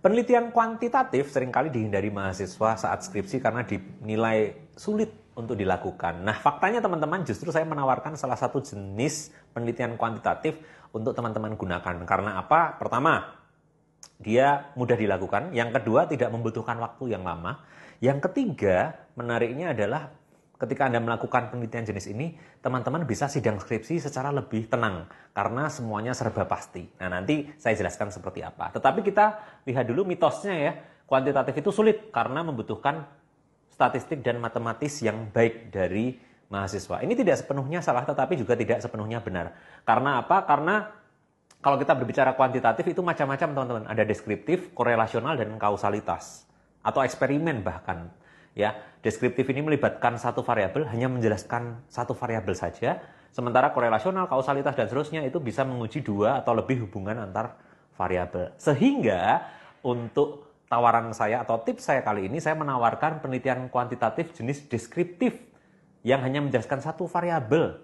Penelitian kuantitatif seringkali dihindari mahasiswa saat skripsi karena dinilai sulit untuk dilakukan. Nah, faktanya teman-teman, justru saya menawarkan salah satu jenis penelitian kuantitatif untuk teman-teman gunakan. Karena apa? Pertama, dia mudah dilakukan. Yang kedua, tidak membutuhkan waktu yang lama. Yang ketiga, menariknya adalah ketika Anda melakukan penelitian jenis ini, teman-teman bisa sidang skripsi secara lebih tenang karena semuanya serba pasti. Nah, nanti saya jelaskan seperti apa. Tetapi kita lihat dulu mitosnya ya. Kuantitatif itu sulit karena membutuhkan statistik dan matematis yang baik dari mahasiswa. Ini tidak sepenuhnya salah, tetapi juga tidak sepenuhnya benar. Karena apa? Karena kalau kita berbicara kuantitatif itu macam-macam teman-teman. Ada deskriptif, korelasional, dan kausalitas. Atau eksperimen bahkan. Ya, deskriptif ini melibatkan satu variabel, hanya menjelaskan satu variabel saja. Sementara korelasional, kausalitas, dan seterusnya itu bisa menguji dua atau lebih hubungan antar variabel. Sehingga untuk tawaran saya atau tips saya kali ini, saya menawarkan penelitian kuantitatif jenis deskriptif yang hanya menjelaskan satu variabel.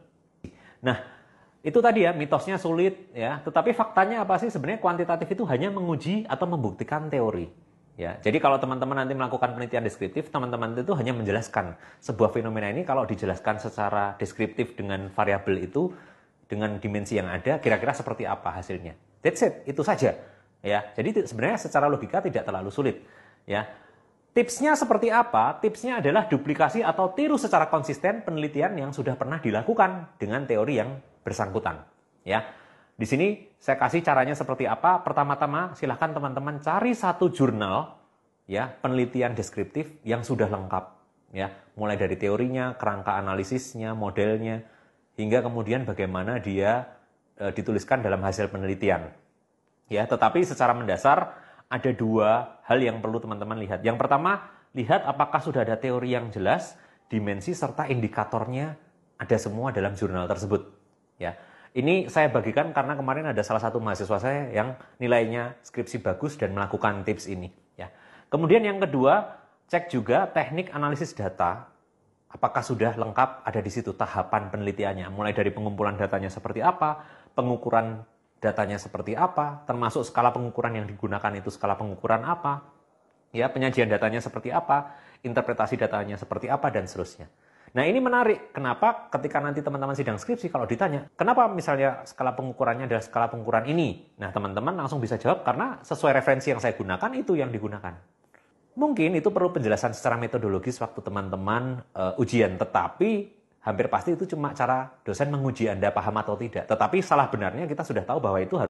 Nah, itu tadi ya, mitosnya sulit ya. Tetapi faktanya apa sih? Sebenarnya kuantitatif itu hanya menguji atau membuktikan teori. Ya, jadi kalau teman-teman nanti melakukan penelitian deskriptif, teman-teman itu hanya menjelaskan sebuah fenomena ini kalau dijelaskan secara deskriptif dengan variabel itu, dengan dimensi yang ada, kira-kira seperti apa hasilnya. That's it, itu saja. Ya, jadi sebenarnya secara logika tidak terlalu sulit. Ya, tipsnya seperti apa? Tipsnya adalah duplikasi atau tiru secara konsisten penelitian yang sudah pernah dilakukan dengan teori yang bersangkutan. Ya. Di sini saya kasih caranya seperti apa. Pertama-tama silahkan teman-teman cari satu jurnal ya penelitian deskriptif yang sudah lengkap ya, mulai dari teorinya, kerangka analisisnya, modelnya, hingga kemudian bagaimana dia dituliskan dalam hasil penelitian. Ya, tetapi secara mendasar ada dua hal yang perlu teman-teman lihat. Yang pertama, lihat apakah sudah ada teori yang jelas, dimensi serta indikatornya ada semua dalam jurnal tersebut. Ya. Ini saya bagikan karena kemarin ada salah satu mahasiswa saya yang nilainya skripsi bagus dan melakukan tips ini. Ya. Kemudian yang kedua, cek juga teknik analisis data. Apakah sudah lengkap ada di situ tahapan penelitiannya. Mulai dari pengumpulan datanya seperti apa, pengukuran datanya seperti apa, termasuk skala pengukuran yang digunakan itu skala pengukuran apa, ya penyajian datanya seperti apa, interpretasi datanya seperti apa, dan seterusnya. Nah, ini menarik. Kenapa ketika nanti teman-teman sidang skripsi kalau ditanya, kenapa misalnya skala pengukurannya adalah skala pengukuran ini? Nah, teman-teman langsung bisa jawab karena sesuai referensi yang saya gunakan itu yang digunakan. Mungkin itu perlu penjelasan secara metodologis waktu teman-teman ujian, tetapi hampir pasti itu cuma cara dosen menguji Anda paham atau tidak. Tetapi salah benarnya kita sudah tahu bahwa itu harus